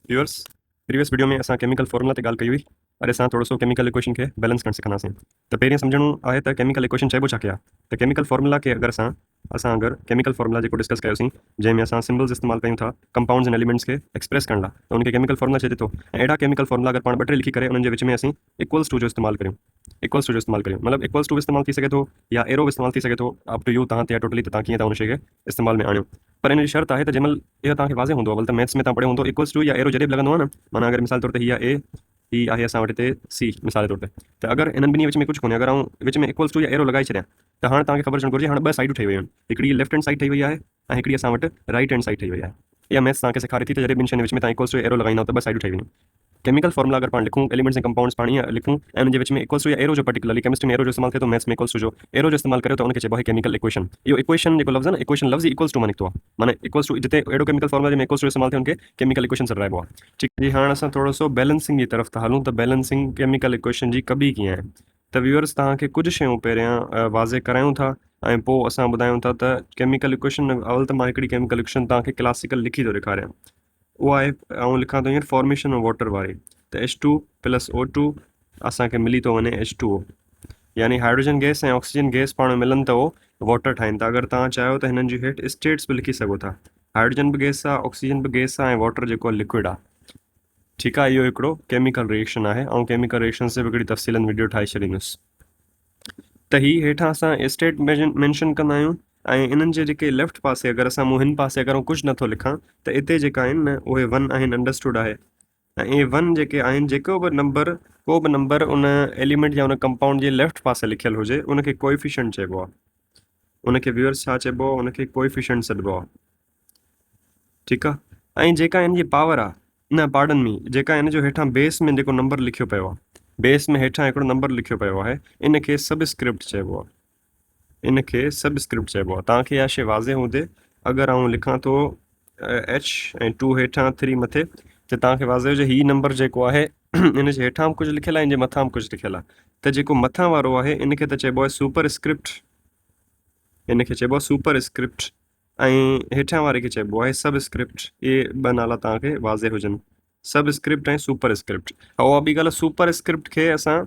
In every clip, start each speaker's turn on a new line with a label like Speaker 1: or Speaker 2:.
Speaker 1: Viewers, previous video में असां chemical formula ते ॻाल्हि कई हुई। अॼु असां थोरो सो केमिकल इक्वेशन खे बैलेंस करणु सिखंदासीं। त पहिरीं सम्झणो आहे त केमिकल इक्वेशन चइबो छा आहे। त केमिकल फॉर्मूला खे असां अगरि केमिकल फॉर्मूला जेको डिस्कस कयोसीं, जंहिंमें असां सिम्बल्स इस्तेमालु कयूं था कंपाउंड्स एंड एलिमेंट्स खे एक्सप्रेस करण लाइ, त उनखे केमिकल फॉर्मूला चइजे थो। ऐं अहिड़ा केमिकल फॉर्मूला अगरि पाण ॿ टे लिखी करे उन्हनि जे विच में असीं इक्वल्स टू जो इस्तेमालु करियूं, मतिलबु इक्वल्स टू इस्तेमालु थी सघे थो या एरो इस्तेमालु थी सघे थो। अप टू यू तव्हां ते टोटली, त तव्हां कीअं था उन शइ खे इस्तेमाल में आणियो। पर इन जी शर्त आहे त जंहिंमहिल इहो तव्हांखे वाज़े हूंदो आहे, त मैथ्स में तव्हां पढ़ियो हूंदो इक्वल्स टू या एरो जॾहिं बि लॻंदो आहे न, माना अगरि मिसाल तौर ते हीअ ए, ही आहे असां वटि हिते सी मिसाल तौर ते, त अगरि इन्हनि ॿिन्ही विच में कुझु कोन्हे, अगरि आउं विच में इक्वल्स टू या एरो लॻाए छॾियां, त हाणे तव्हांखे ख़बर हुजणु घुरिजे हाणे ॿ साइडूं ठही वयूं आहिनि। हिकिड़ी लेफ्ट हैंड साइड ठही वई आहे ऐं हिकिड़ी असां वटि राइट हैंड साइड ठही वई आहे। इहा मैथ्स तव्हांखे सेखारे थी त जॾहिं ॿिनि शयुनि विच में तव्हां इक्वल्स टू एरो लॻाईंदो त ॿ साइडूं ठही वयूं। केमिकल फॉर्मूला अगर पाण लिखूं, एलिमेंट्स एंड कंपाउंड्स पाण ईअं लिखूं ऐं उनजे विच में इक्वल्स टू या एरो जो पर्टिकुलरली केमिस्ट्री में एरो जो इस्तेमाल थिए तो, मैथ्स में इक्वल्स टू जो एरो जो इस्तेमाल करे तो उनखे चइबो आहे केमिकल इक्वेशन। इहो इक्वेशन जेको लफ़्ज़ आहे न, इक्वेशन लफ़्ज़ इक्वल्स टू मां निकितो आहे, माना इक्वल्स टू जिते एड़ो केमिकल फॉर्मूला में इक्वल्स टू इस्तेमाल थिए उनखे केमिकल इक्वेशन सॾाइबो आहे। ठीक जी, हाणे असां थोरो सो बैलेंसिंग जी तरफ़ था हलूं, त बैलेंसिंग केमिकल इक्वेशन जी कबी कीअं आहे। त व्यूअर्स, तव्हांखे कुझु शयूं पहिरियां वाज़े करायूं था ऐं पोइ असां ॿुधायूं था त केमिकल इक्वेशन। अवल त मां हिकिड़ी केमिकल इक्वेशन तव्हांखे क्लासिकल लिखी थो ॾेखारियां। उहा आहे, ऐं लिखां थो हींअर फॉर्मेशन ऑफ वाटर वारी, त H2 प्लस O2 असांखे मिली थो वञे H2O, यानी हाइड्रोजन गैस ऐं ऑक्सीजन गैस पाण में मिलनि त उहो वाटर ठाहिनि था। अगरि तव्हां चाहियो त हिननि जी हेठि स्टेट्स बि लिखी सघो था, हाइड्रोजन बि गैस आहे, ऑक्सीजन बि गैस आहे ऐं वाटर जेको आहे लिक्विड आहे। ठीकु आहे, इहो हिकिड़ो केमिकल रिएक्शन आहे ऐं केमिकल रिएक्शन से बि हिकिड़ी तफ़सीलन वीडियो ठाहे छॾींदुसि। त हीअ हेठां असां स्टेट मैंशन कंदा आहियूं ऐं इन्हनि जे जेके लेफ्ट पासे, अगरि असां मूं हिन पासे अगरि कुझु नथो लिखां, त हिते जेका आहिनि न उहे 1 आहिनि, अंडरस्टूड आहे। ऐं इहे 1 जेके आहिनि, जेको बि नंबर उन एलिमेंट या उन कंपाउंड जे लेफ्ट पासे लिखियलु हुजे उनखे कोएफिशिएंट चइबो आहे। उनखे व्यूअर्स छा चइबो आहे, उनखे कोएफिशिएंट सॾिबो आहे। ठीकु आहे। ऐं जेका इन जी पावर आहे, न पार्डन मी, जेका इन जो हेठां बेस में जेको नंबर लिखियो पियो आहे, बेस में हेठां हिकिड़ो नंबर लिखियो पियो आहे, इनखे सबस्क्रिप्ट चइबो आहे। इनखे सबस्क्रिप्ट चइबो आहे। तव्हांखे इहा शइ वाज़े हुजे, अगरि आउं लिखां थो H ऐं 2 हेठां 3 मथे, त तव्हांखे वाज़े हुजे हीउ नंबर जेको आहे इन जे हेठां बि कुझु लिखियलु आहे, इन जे मथां बि कुझु लिखियलु आहे। त जेको मथां वारो आहे इनखे त चइबो आहे सुपर स्क्रिप्ट, इनखे चइबो आहे सुपर स्क्रिप्ट, ऐं हेठां वारे खे चइबो आहे सबस्क्रिप्ट। इहे ॿ नाला तव्हांखे वाज़े हुजनि, सबस्क्रिप्ट ऐं सुपर स्क्रिप्ट। उहा ॿी ॻाल्हि, सुपर स्क्रिप्ट खे असां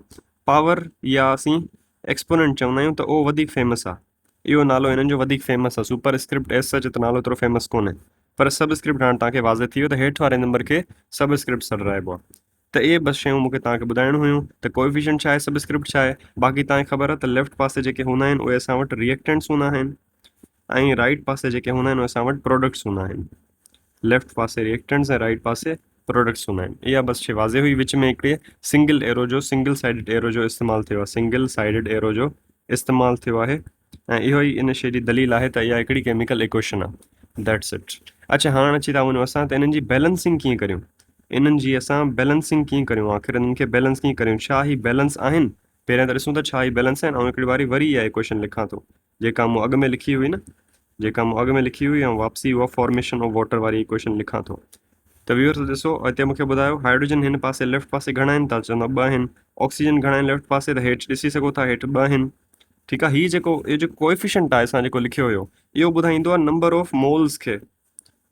Speaker 1: पावर या असीं एक्सपोनेंट चवंदा आहियूं, त उहो वधीक फेमस आहे। इहो नालो इन्हनि जो वधीक फेमस आहे। सुपर स्क्रिप्ट एज सच त नालो एतिरो फेमस कोन्हे, पर सबस्क्रिप्ट हाणे तव्हांखे वाज़े थी वियो त हेठि वारे नंबर खे सबस्क्रिप्ट सॾाइबो आहे। त इहे बसि शयूं मूंखे तव्हांखे ॿुधाइणियूं हुयूं, त कोएफिशिएंट छा आहे, सबस्क्रिप्ट छा आहे। बाक़ी तव्हांखे ख़बर आहे त लेफ्ट पासे जेके हूंदा आहिनि उहे असां वटि रिएक्टेंट्स हूंदा आहिनि ऐं राइट पासे जेके हूंदा आहिनि उहे असां वटि प्रोडक्ट्स हूंदा आहिनि। लेफ्ट पासे रिएक्टेंट्स ऐं राइट पासे प्रोडक्ट्स हूंदा आहिनि। इहा बसि शइ वाज़े हुई। विच में हिकिड़े सिंगल साइडेड एरो जो इस्तेमालु थियो आहे, सिंगल साइडेड एरो जो इस्तेमालु थियो आहे, ऐं इहो ई इन शइ जी दलील आहे त इहा हिकिड़ी केमिकल इक्वेशन आहे। That's it. अच्छा, हाणे अची था वञूं असां त इन्हनि जी बैलेंसिंग कीअं करियूं। इन्हनि जी असां बैलेंसिंग कीअं करियूं, आख़िर इन्हनि खे बैलेंस कीअं करियूं, छा ही बैलेंस आहिनि। पहिरियां त ॾिसूं त छा ही बैलेंस आहिनि, ऐं हिकिड़ी वारी वरी इहा इक्वेशन लिखां थो जेका मूं अॻु में लिखी हुई न, ऐं वापसी उहा फॉर्मेशन ऑफ वाटर वारी इक्वेशन लिखां थो। त व्यूअर्स ॾिसो, हिते मूंखे ॿुधायो हाइड्रोजन हिन पासे लेफ्ट पासे घणा आहिनि, तव्हां चवंदा 2 आहिनि। ऑक्सीजन घणा आहिनि लेफ्ट पासे, त हेठि ॾिसी सघो था, हेठि 2 आहिनि। ठीकु आहे। इहो जेको कोएफिशिएंट आहे असां जेको लिखियो हुयो, इहो ॿुधाईंदो आहे नंबर ऑफ मोल्स खे,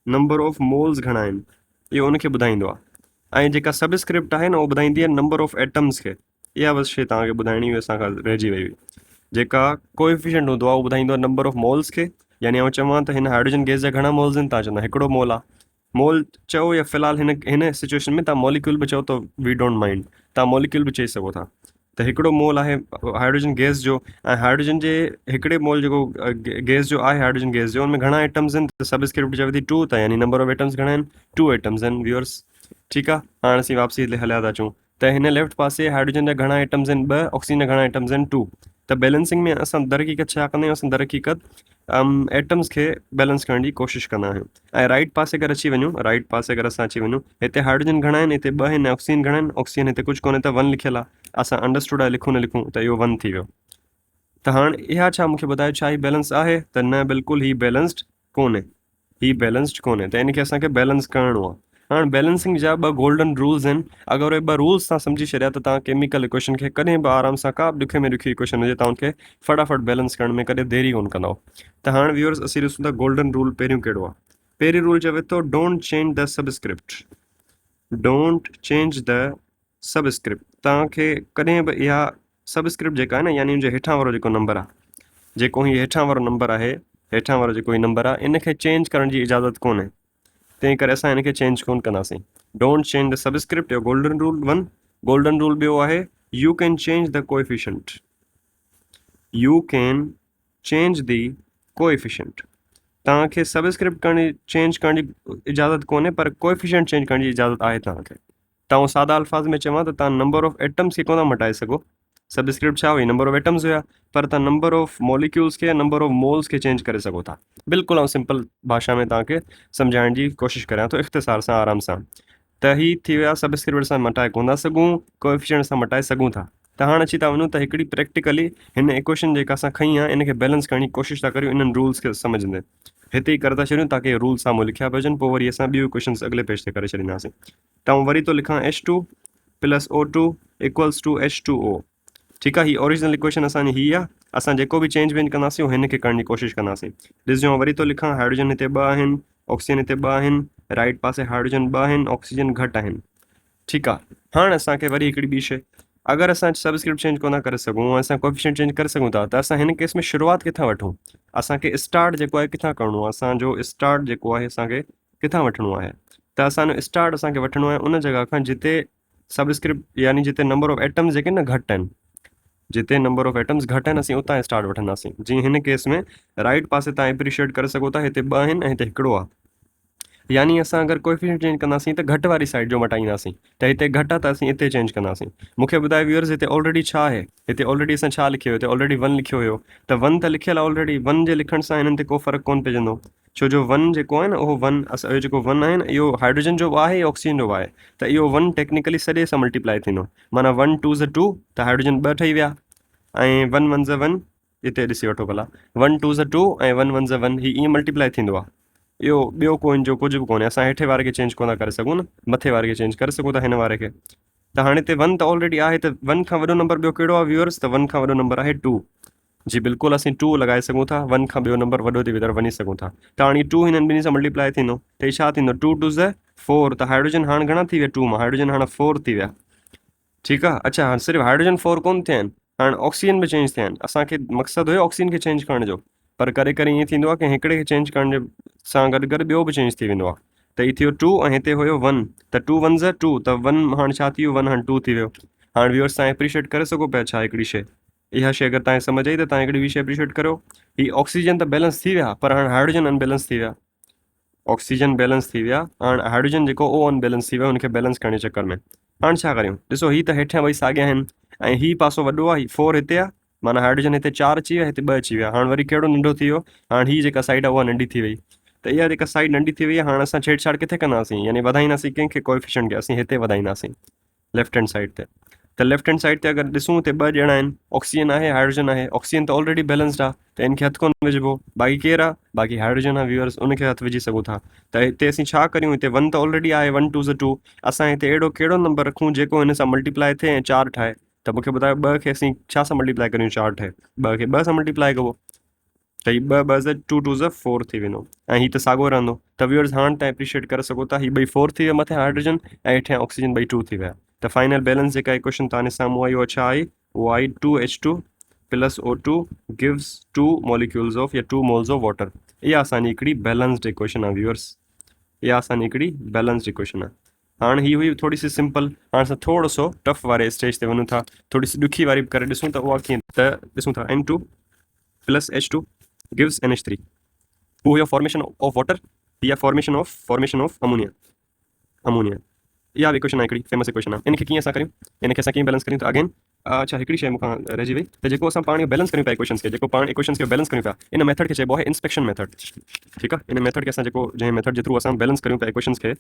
Speaker 1: नंबर ऑफ मोल्स घणा आहिनि, इहो उनखे ॿुधाईंदो आहे। ऐं जेका सबस्क्रिप्ट आहे न, उहो ॿुधाईंदी आहे नंबर ऑफ एटम्स खे। इहा बसि शइ तव्हांखे ॿुधाइणी हुई, असांखां रहिजी वई हुई। जेका कोएफिशिएंट हूंदो आहे उहो ॿुधाईंदो आहे नंबर ऑफ मोल्स खे। यानी आउं चवां त हिन हाइड्रोजन गैस जा घणा मोल्स आहिनि, तव्हां चवंदा हिकिड़ो मोल आहे। मोल चओ या फ़िलहालु हिन सिचुएशन में तव्हां मॉलिक्यूल बि चओ त वी डोंट माइंड, तव्हां मॉलिक्यूल बि चई सघो था। त हिकिड़ो मोल आहे हाइड्रोजन गैस जो, ऐं हाइड्रोजन जे हिकिड़े मोल जेको गैस जो आहे, हाइड्रोजन गैस जो, उनमें घणा एटम्स आहिनि, त सबस्क्रिप्ट चवे थी 2, त यानी नंबर ऑफ एटम्स घणा आहिनि, 2 एटम्स आहिनि व्यूअर्स। ठीकु आहे। हाणे असीं वापसी हलिया था अचूं, त हिन लेफ्ट पासे हाइड्रोजन जा घणा एटम्स आहिनि, 2, ऑक्सीजन जा घणा एटम्स आहिनि, 2। त बैलेंसिंग में असां दर हक़ीक़त छा कंदा आहियूं, असां दर हक़ीक़त एटम्स खे बैलेंस करण जी कोशिशि कंदा आहियूं। ऐं राइट पासे अगरि अची वञूं, हिते हाइड्रोजन घणा आहिनि, हिते 2 आहिनि, ऑक्सीजन घणा आहिनि, ऑक्सीजन हिते कुझु कोन्हे त 1 लिखियलु आहे। असां अंडरस्टूड आहे, लिखूं न लिखूं, त इहो 1 थी वियो। त हाणे इहा छा मूंखे ॿुधायो, छा ही बैलेंस आहे, त न, बिल्कुलु ही बैलेंस्ड कोन्हे, त इनखे असांखे बैलेंस करिणो आहे। हाणे बैलेंसिंग जा 2 गोल्डन रूल्स आहिनि। अगरि उहे 2 रूल्स तव्हां सम्झी छॾिया, त तव्हां केमिकल इक्वेशन खे कॾहिं बि आराम सां, का बि ॾुखे में ॾुखी इक्वेशन हुजे, तव्हां उनखे फटाफट बैलेंस करण में कॾहिं देरी कोन कंदव। त हाणे व्यूअर्स असीं ॾिसूं था गोल्डन रूल पहिरियों कहिड़ो आहे। पहिरीं रूल चवे थो, don't change the subscript. Don't change the subscript तव्हांखे कॾहिं बि इहा सबस्क्रिप्ट जेका आहे न यानी हुनजे हेठां वारो जेको नंबर आहे जेको हीउ हेठां वारो नंबर आहे हेठां वारो जेको हीउ नंबर आहे इनखे चेंज करण जी इजाज़त कोन्हे तंहिं करे असां हिनखे चेंज कोन कंदासीं डोंट चेंज द सबस्क्रिप्ट इहो golden rule one golden rule ॿियो आहे U can change the coefficient U can change the coefficient तव्हांखे सबस्क्रिप्ट करण चेंज करण जी इजाज़त कोन्हे पर कोएफिशिएंट चेंज करण जी इजाज़त आहे तव्हांखे तव्हां सादा अल्फाज़ में चवां त तव्हां नंबर ऑफ एटम्स खे कोन था मटाए सघो सबस्क्रिप्ट छा हुई नंबर ऑफ एटम्स हुया पर तव्हां नंबर ऑफ मॉलिक्यूल्स खे नंबर ऑफ मोल्स खे चेंज करे सघो था बिल्कुलु आउं सिंपल भाषा में तव्हांखे सम्झाइण जी कोशिशि करियां थो इख़्तिसार सां आराम सां त ही थी विया सबस्क्रिप्ट सां मटाए कोन था सघूं कोएफिशिएंट सां मटाए सघूं था त हाणे अची था वञूं त हिकिड़ी प्रैक्टिकली हिन इक्वेशन जेका असां खई आहे इनखे बैलेंस करण जी कोशिशि था करियूं इन्हनि रूल्स खे सम्झंदे हिते ई करे था छॾियूं ताकी रूल साम्हूं लिखिया पिया हुजनि पोइ वरी असां ॿियूं इक्वेशन्स अॻिले पेज ते करे छॾींदासीं त आउं वरी थो लिखां H2 plus O2 equals two H2O ठीकु आहे हीअ ओरिजिनल इक्वेशन असांजी हीअ आहे असां जेको बि चेंज वेंज कंदासीं उहो हिनखे करण जी कोशिशि कंदासीं ॾिसजो वरी थो लिखां हाइड्रोजन हिते ॿ आहिनि ऑक्सीजन हिते ॿ आहिनि राइट पासे हाइड्रोजन ॿ आहिनि ऑक्सीजन घटि आहिनि ठीकु आहे हाणे असांखे वरी हिकिड़ी ॿी शइ अगरि असां सबस्क्रिप्ट चेंज कोन था करे सघूं असां कोएफिशिएंट चेंज करे सघूं था त असां हिन केस में शुरूआति किथां वठूं असांखे स्टार्ट जेको आहे किथां करिणो आहे असांजो स्टार्ट जेको आहे असांखे किथां वठिणो आहे त असांजो स्टार्ट असांखे वठिणो आहे उन जॻह खां जिते सबस्क्रिप्ट यानी जिते नंबर ऑफ एटम्स जेके न घटि आहिनि जिते नंबर ऑफ एटम्स घटि आहिनि असीं उतां स्टार्ट वठंदासीं जीअं हिन केस में राइट पासे तव्हां एप्रिशिएट करे सघो था हिते ॿ आहिनि ऐं हिते हिकिड़ो आहे यानी असां अगरि कोएफिशिएंट चेंज कंदासीं त घटि वारी साइड जो मटाईंदासीं त हिते घटि आहे त असीं हिते चेंज कंदासीं मूंखे ॿुधाए व्यूअर्स हिते ऑलरेडी छा आहे हिते ऑलरेडी असां छा लिखियो हिते ऑलरेडी वन लिखियो हुयो त वन त लिखियलु आहे ऑलरेडी वन जे लिखण सां हिननि ते को फ़र्क़ु कोन पइजंदो छो जो वन जेको आहे न उहो वन इहो जेको वन आहे न इहो हाइड्रोजन जो बि आहे या ऑक्सीजन जो बि आहे त इहो वन टेक्निकली सॼे सां मल्टीप्लाई थींदो माना 1 2 ज़ 2 त हाइड्रोजन ॿ ठही विया ऐं 1 1 ज़ 1 हिते ॾिसी वठो भला 1 2 ज़ 2 ऐं 1 1 ज़ 1 हीअ ईअं मल्टीप्लाई थींदो आहे इहो ॿियो को हिन जो कुझु बि कोन्हे असां हेठे वारे खे चेंज कोन था करे सघूं न मथे वारे खे चेंज करे सघूं था हिन वारे खे त हाणे हिते वन त ऑलरेडी आहे त वन खां वॾो नंबर ॿियो कहिड़ो आहे व्यूअर्स त वन खां वॾो नंबर आहे 2 जी बिल्कुलु असीं 2 लॻाए सघूं था वन खां ॿियो नंबर वॾो थी वेंदो वञी सघूं था त हाणे 2 हिननि ॿिन्ही सां मल्टीप्लाई थींदो त हीअ छा थींदो 2 2 ज़ 4 त हाइड्रोजन हाणे घणा थी विया 2 मां हाइड्रोजन हाणे 4 थी विया ठीकु आहे अच्छा हाणे सिर्फ़ु हाइड्रोजन 4 कोन थिया आहिनि हाणे ऑक्सीजन बि चेंज थिया आहिनि असांखे मक़सदु हुयो ऑक्सीजन खे चेंज करण जो पर करे करे ईअं थींदो आहे की हिकिड़े खे चेंज करण जे सां गॾु गॾु ॿियो बि चेंज थी वेंदो आहे त हीअ थियो 2 ऐं हिते हुयो 1 त 2 1 ज़ 2 त 1 हाणे छा थी वियो 1 हाणे 2 थी वियो हाणे व्यूअर्स तव्हां एप्रिशिएट करे सघो पिया छा हिकिड़ी शइ इहा शइ अगरि तव्हांखे सम्झ आई त तव्हां हिकिड़ी ॿी शइ एप्रिशिएट करियो हीअ ऑक्सीजन त बैलेंस थी विया पर हाणे हाइड्रोजन अनबैलेंस थी विया ऑक्सीजन बैलेंस थी विया हाणे हाइड्रोजन जेको उहो अनबैलेंस थी वियो हुनखे बैलेंस करण जे चकर में हाणे छा करियूं ॾिसो हीअ त हेठियां ॿई साॻिया आहिनि ऐं हीअ पासो वॾो आहे हीअ 4 हिते आहे माना हाइड्रोजन हिते 4 अची विया हिते 2 अची विया हाणे वरी कहिड़ो नंढो थी वियो हाणे हीअ जेका साइड आहे उहा नंढी थी वई त इहा जेका साइड नंढी थी वई आहे हाणे असां छेड़छाड़ किथे कंदासीं यानी वधाईंदासीं कंहिंखे कोएफिशिएंट खे असीं हिते वधाईंदासीं लेफ्ट हैंड साइड ते त लेफ्ट हैंड साइड ते अगरि ॾिसूं त 2 ॼणा आहिनि ऑक्सीजन आहे हाइड्रोजन आहे ऑक्सीजन त ऑलरेडी बैलेंस्ड आहे त इनखे हथु कोन विझिबो बाक़ी केरु आहे बाक़ी हाइड्रोजन आहे व्यूअर्स उनखे हथु विझी सघूं था त हिते असीं छा करियूं हिते 1 त ऑलरेडी आहे 1 2 ज़ 2 असां हिते अहिड़ो कहिड़ो नंबर रखूं जेको हिन सां मल्टीप्लाई थिए ऐं 4 ठाहे त मूंखे ॿुधायो 2 खे असीं छा सां मल्टीप्लाई करियूं 4 ठाहे 2 खे 2 सां मल्टीप्लाई कबो त हीअ 2 2 ज़ 2 2 ज़ 4 थी वेंदो ऐं हीअ त साॻियो रहंदो त व्यूअर्स हाणे तव्हां एप्रिशिएट करे सघो था हीअ ॿई 4 थी विया मथे हाइड्रोजन ऐं हेठियां ऑक्सीजन ॿई 2 थी विया त फाइनल बैलेंस जेका इक्वेशन तव्हांजे साम्हूं आई उहा छा आई उहा आई 2H2 plus O2 gives 2 molecules of या 2 मोल्स ऑफ वाटर इहा असांजी हिकिड़ी बैलेंस्ड इक्वेशन आहे व्यूअर्स इहा असांजी हिकिड़ी बैलेंस्ड इक्वेशन आहे हाणे हीअ हुई थोरी सी सिंपल हाणे असां थोरो सो टफ वारे स्टेज ते वञूं था थोरी सी ॾुखी वारी बि करे ॾिसूं त उहा कीअं त ॾिसूं था N2 plus H2 gives NH3 उहो हुयो फॉर्मेशन ऑफ वाटर या फॉर्मेशन ऑफ अमोनिया इहा इक्वेशन आहे हिकिड़ी फेमस इक्वेशन आहे इनखे कीअं असां करियूं इनखे असां कीअं बैलेंस करियूं त अगेन अच्छा हिकिड़ी शइ मूंखां रहिजी वई त जेको असां पाण बैलेंस करियूं पिया इक्वेशन्स खे जेको पाण इक्वेशन्स खे बैलेंस करियूं पिया इन मेथड खे चइबो आहे इंस्पेक्शन मेथड ठीकु आहे इन मेथड खे असां जेको जंहिं मेथड जे थ्रू असां बैलेंस करियूं पिया इक्वेशन्स खे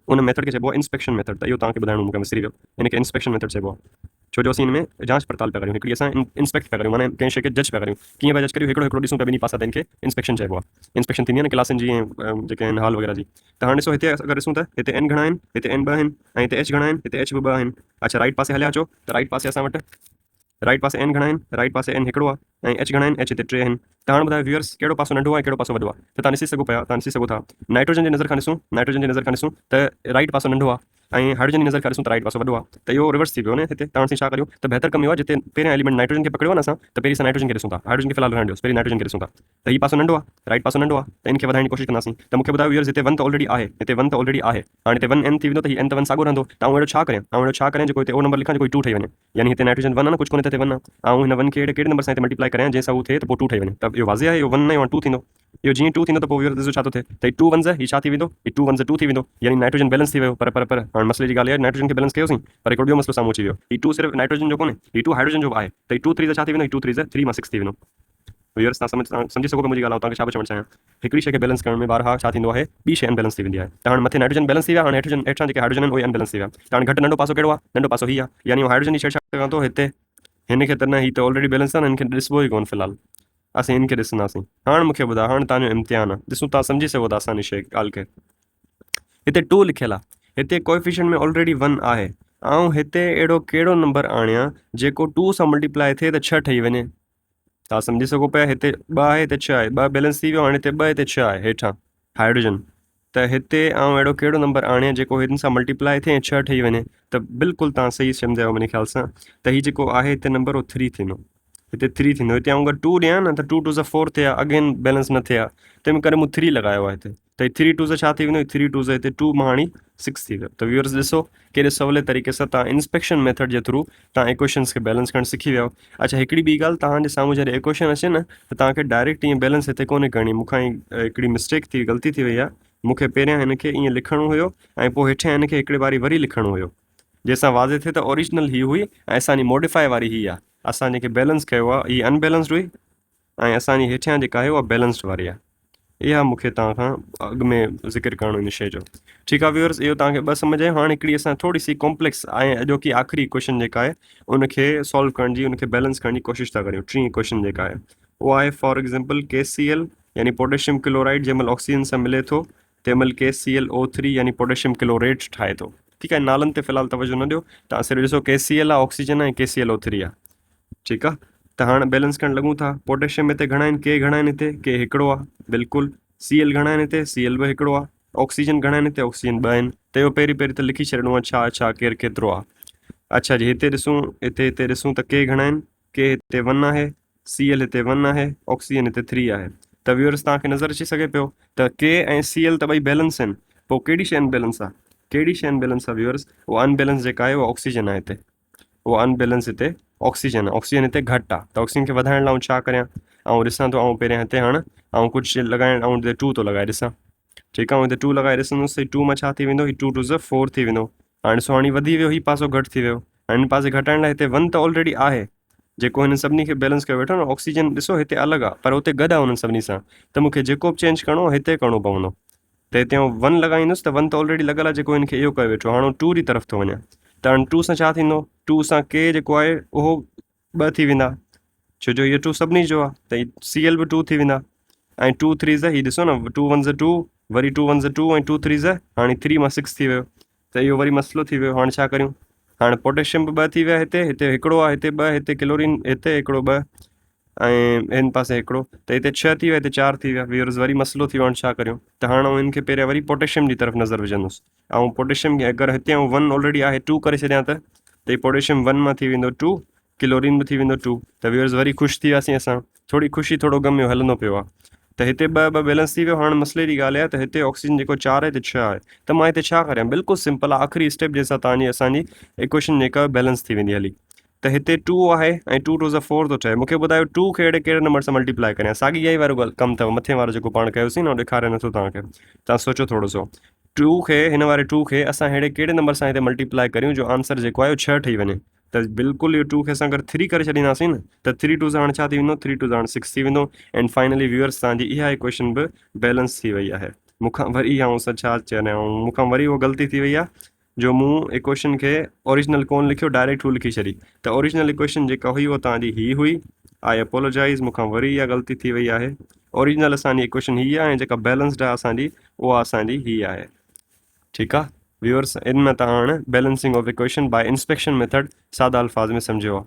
Speaker 1: उन मेथड खे चइबो आहे इंस्पेक्शन मेथड त इहो तव्हांखे ॿुधाइणो मूंखे विसरी वियो इनखे इंस्पेक्शन मेथड चइबो आहे छो जो असीं हिन में जांच पड़ताल पिया करियूं हिकिड़ी असां इंस्पेक्ट पिया करियूं माना कंहिं शइ खे जज पिया करियूं कीअं पिया जज करियूं हिकिड़ो हिकिड़ो ॾिसूं पिया ॿिनी पासा त इनखे इंस्पेक्शन चइबो आहे इंस्पेक्शन थींदी आहे न क्लासनि जी ऐं जेके आहिनि हॉल वग़ैरह जी त हाणे ॾिसो हिते अगरि ॾिसूं त हिते N घणा आहिनि हिते N 2 आहिनि ऐं हिते H घणा आहिनि हिते H बि 2 आहिनि अच्छा राइट पासे हलिया अचो त राइट पासे असां वटि राइट पासे N घणा आहिनि राइट पासे N हिकिड़ो आहे ऐं H घणा आहिनि H हिते 3 आहिनि त हाणे ॿुधायो व्यूअर्स कहिड़ो पासो नंढो आहे कहिड़ो पासो वॾो आहे त तव्हां ॾिसी सघो था नाइट्रोजन जी नज़र खां ॾिसूं त राइट पासो नंढो आहे ऐं हाइड्रोजन जी नज़र खां ॾिसूं त राइट पासो वॾो आहे त इहो रिवर्स थी वियो न हिते तव्हां असीं छा करियूं त बहितर कमु इहो आहे जिते पहिरियां एलिमेंट नाइट्रोजन खे पकड़ियो आहे न असां त पहिरीं असां नाइट्रोजन खे ॾिसूं था हाइड्रोजन खे फ़िलहाल रहण ॾियोसि पहिरीं नाइट्रोजन खे ॾिसूं था त हीउ पासो नंढो आहे राइट पासो नंढो आहे त इनखे वधाइण जी कोशिशि कंदासीं त मूंखे ॿुधायो व्यूअर्स हिते 1 त ऑलरेडी आहे हिते 1 त ऑलरेडी आहे हाणे हिते 1 n थी वेंदो त हीउ n त 1 साॻियो रहंदो त आउं अहिड़ो छा करियां जेको हिते ओ नंबर लिखां जेको 2 ठही वञे यानी हिते नाइट्रोजन 1 आहे न कुझु कोन्हे त हिते 1 आहे ऐं हिन 1 खे कहिड़े नंबर सां हिते मल्टीप्लाई करियां जंहिंसां उहो थिए त पोइ 2 ठही वञे त इहो वाज़े आहे इहो 1 न 2 थींदो इहो जीअं 2 थींदो त पोइ व्यूअर्स ॾिसो छा थो थिए त 2 1 हीउ छा थी वेंदो हीउ 2 1 2 थी वेंदो यानी नाइट्रोजन बैलेंस थी वियो पर हाणे मसले जी ॻाल्हि आहे नाइट्रोजन खे बैलेंस कयोसीं पर हिकिड़ो ॿियो मसलो साम्हूं अची वियो हीउ 2 सिर्फ़ु नाइट्रोजन जो कोन्हे हीउ 2 हाइड्रोजन जो आहे त हीउ 2 3 छा थी वेंदो हीउ 2 3 3 मां 6 थी वेंदो व्यूअर्स तव्हां सम्झी सघो पिया मुंहिंजी ॻाल्हि तव्हांखे छा चवणु चाहियां हिकिड़ी शइ खे बैलेंस करण में ॿारहा छा थींदो आहे ॿी शइ अनबैलेंस थी वेंदी आहे त हाणे मथे नाइट्रोजन बैलेंस थी विया हाणे हेठां जेके हाइड्रोजन आहिनि उहे अनबैलेंस थी विया त हाणे घटि नंढो पासो कहिड़ो आहे नंढो पासो हीउ आहे यानी हाइड्रोजन जी छेड़छाड़ कयां थो हिते हिन खे त न हीउ त ऑलरेडी बैलेंस आहे न हिनखे ॾिसबो ई कोन फ़िलहाल असीं हिनखे ॾिसंदासीं हाणे मूंखे ॿुधायो हाणे तव्हांजो इम्तिहान आहे ॾिसूं तव्हां सम्झी सघो था असांजी शइ ॻाल्हि खे हिते 2 लिखियलु आहे हिते कोएफिशिएंट में ऑलरेडी 1 आहे ऐं हिते अहिड़ो कहिड़ो नंबर आणियां जेको 2 सां मल्टीप्लाई थिए त 6 ठही वञे तव्हां सम्झी सघो पिया हिते 2 आहे हिते 6 आहे 2 बैलेंस थी वियो हाणे हिते 2 हिते 6 आहे हेठां हाइड्रोजन त हिते ऐं अहिड़ो कहिड़ो नंबर आणियां जेको हिन सां मल्टीप्लाई थिए 6 ठही वञे त बिल्कुलु तव्हां सही सम्झायो मुंहिंजे ख़्याल सां त हीउ जेको आहे हिते नंबर उहो 3 थींदो हिते 3 थींदो हिते ऐं अगरि 2 ॾियां न त 2 2 4 थिया अगेन बैलेंस न थिया तंहिं करे मूं 3 लॻायो आहे हिते त 3 2 छा थी वेंदो 3 2 हिते 2 मां हाणे 6 थी वियो त व्यूअर्स ॾिसो कहिड़े सवले तरीक़े सां तव्हां इंस्पेक्शन मेथड जे थ्रू तव्हां इक्वेशन्स खे बैलेंस करणु सिखी वियो अच्छा हिकिड़ी ॿी ॻाल्हि तव्हांजे साम्हूं जॾहिं इक्वेशन अचे न त तव्हांखे डायरेक्ट ईअं बैलेंस हिते कोन्हे करणी मूंखां हिकिड़ी मिस्टेक थी ग़लती थी वई आहे मूंखे पहिरियां हिनखे ईअं लिखणो हुयो ऐं पोइ हेठियां हिनखे हिकिड़े वारी वरी लिखणो हुयो जंहिंसां वाज़े थिए त ओरिजिनल हीअ हुई ऐं असांजी मॉडिफाई वारी हीअ आहे असां जेके बैलेंस कयो आहे हीअ अनबैलेंस्ड हुई ऐं असांजी हेठियां जेका आहे उहा बैलेंस्ड वारी आहे इहा मूंखे तव्हां खां अॻु में ज़िक्र करणो इन शइ जो ठीकु आहे व्यूअर्स इहो तव्हांखे 2 सम्झ आहियो हाणे हिकिड़ी असां थोरी सी कॉम्प्लेक्स ऐं अॼोकी आख़िरी क्वेश्चन जेका आहे उनखे सॉल्व करण जी उनखे बैलेंस करण जी कोशिशि था करियूं टीं क्वेश्चन जेका आहे उहा आहे फॉर एग्ज़ाम्पल KCl यानी पोटेशियम क्लोराइड जंहिं महिल ऑक्सीजन सां मिले थो तंहिं महिल KClO3 यानी पोटेशियम क्लोरेट ठाहे थो ठीकु आहे नालनि ते फ़िलहाल तवजो न ॾियो तव्हां सिर्फ़ु ॾिसो KCl आहे ऑक्सीजन आहे KClO3 आहे ठीकु आहे त हाणे बैलेंस करणु लॻूं था पोटेशियम हिते घणा आहिनि के घणा आहिनि हिते के हिकिड़ो आहे बिल्कुलु Cl घणा आहिनि हिते Cl बि हिकिड़ो आहे ऑक्सीजन घणा आहिनि हिते ऑक्सीजन 2 आहिनि त इहो पहिरीं त लिखी छॾिणो आहे छा छा केरु केतिरो आहे अच्छा जी हिते ॾिसूं हिते ॾिसूं त के घणा आहिनि के हिते 1 आहे Cl हिते 1 आहे ऑक्सीजन हिते 3 आहे त व्यूअर्स तव्हांखे नज़र अची सघे पियो त के ऐं Cl त ॿई बैलेंस आहिनि पोइ कहिड़ी शइ अनबैलेंस आहे कहिड़ी शइ अनबैलेंस आहे व्यूअर्स उहा अनबैलेंस जेका आहे उहा ऑक्सीजन आहे हिते उहा अनबैलेंस हिते ऑक्सीजन हिते घटि आहे त ऑक्सीजन खे वधाइण लाइ छा करियां ऐं ॾिसां थो पहिरियां हिते हाणे कुझु लॻाइण हिते 2 थो लॻाए ॾिसां ठीकु आहे हिते 2 लॻाए ॾिसंदुसि 2 मां छा थी वेंदो 2 2 4 थी वेंदो हाणे हाणे वधी वियो हीउ पासो घटि थी वियो हाणे हिन पासे घटाइण लाइ हिते 1 त ऑलरेडी आहे जेको हिन सभिनी खे बैलेंस कयो वेठो न ऑक्सीजन ॾिसो हिते अलॻि आहे पर हुते गॾु आहे हुननि सभिनी सां त मूंखे जेको बि चेंज करिणो आहे हिते करिणो पवंदो त हिते 1 लॻाईंदुसि त 1 त ऑलरेडी लॻियल आहे जेको हिनखे इहो कयो वेठो हाणे 2 जी तरफ़ थो वञा त हाणे 2 सां छा थींदो 2 सां के जेको आहे उहो 2 थी वेंदा छो जो इहो 2 सभिनी जो आहे त Cl बि 2 थी वेंदा ऐं 2 3 हीउ ॾिसो न 2 1 2 वरी 2 1 2 ऐं 2 3 हाणे 3 मां 6 थी वियो त इहो वरी मसइलो थी वियो हाणे छा करियूं हाणे पोटेशियम बि 2 थी विया हिते हिकिड़ो आहे हिते 2 हिते क्लोरीन हिते हिकिड़ो 2 ऐं हिन पासे हिकिड़ो त हिते 6 थी विया हिते 4 थी विया व्यूअर्स वरी मसइलो थी वियो हाणे छा करियूं त हाणे हिनखे पहिरियां वरी पोटेशियम जी तरफ़ नज़र विझंदुसि ऐं पोटेशियम खे अगरि हिते 1 ऑलरेडी आहे 2 करे छॾियां त हीउ पोटेशियम 1 मां थी वेंदो 2 क्लोरीन बि थी वेंदो 2 त व्यूअर्स वरी ख़ुशि थी वियासीं असां थोरी ख़ुशी थोरो ग़म में हलंदो पियो आहे त हिते 2 बैलेंस थी वियो हाणे मसइले जी ॻाल्हि आहे त हिते ऑक्सीजन जेको 4 आहे हिते 6 आहे त मां हिते छा करियां बिल्कुलु सिंपल आहे आख़िरी स्टेप जंहिंसां तव्हांजी असांजी इक्वेशन जेका बैलेंस थी वेंदी हली त हिते 2 आहे ऐं 2 2 4 थो ठहे मूंखे ॿुधायो 2 खे कहिड़े नंबर सां मल्टीप्लाई करियां साॻी इहा ई वारो कमु अथव मथे वारो जेको पाण कयोसीं न ॾेखारे नथो तव्हांखे तव्हां सोचो थोरो सो 2 खे हिन वारे 2 खे असां अहिड़े कहिड़े नंबर सां हिते मल्टीप्लाई करियूं जो आंसर जेको आहे उहो 6 ठही वञे त बिल्कुलु इहो 2 खे असां अगरि 3 करे छॾींदासीं न त 3 2 हाणे छा थी वेंदो 3 2 हाणे 6 थी वेंदो एंड फाइनली व्यूअर्स तव्हांजी इहा इक्वेशन बि बैलेंस थी वई आहे मूंखां वरी छा चवंदा मूंखां वरी उहा ग़लती थी वई आहे जो मूं इक्वेशन खे ओरिजिनल कोन लिखियो डायरेक्ट हू लिखी छॾी त ओरिजिनल इक्वेशन जेका हुई उहा तव्हांजी हीअ हुई आई अपोलोजाइज़ मूंखां वरी इहा ग़लती थी वई आहे ओरिजिनल असांजी इक्वेशन हीअ आहे ऐं जेका बैलेंस्ड आहे असांजी उहा असांजी हीअ आहे ठीकु आहे व्यूअर्स इन में तव्हां हाणे balancing of equation by inspection method सादा अल्फाज़ में सम्झो आहे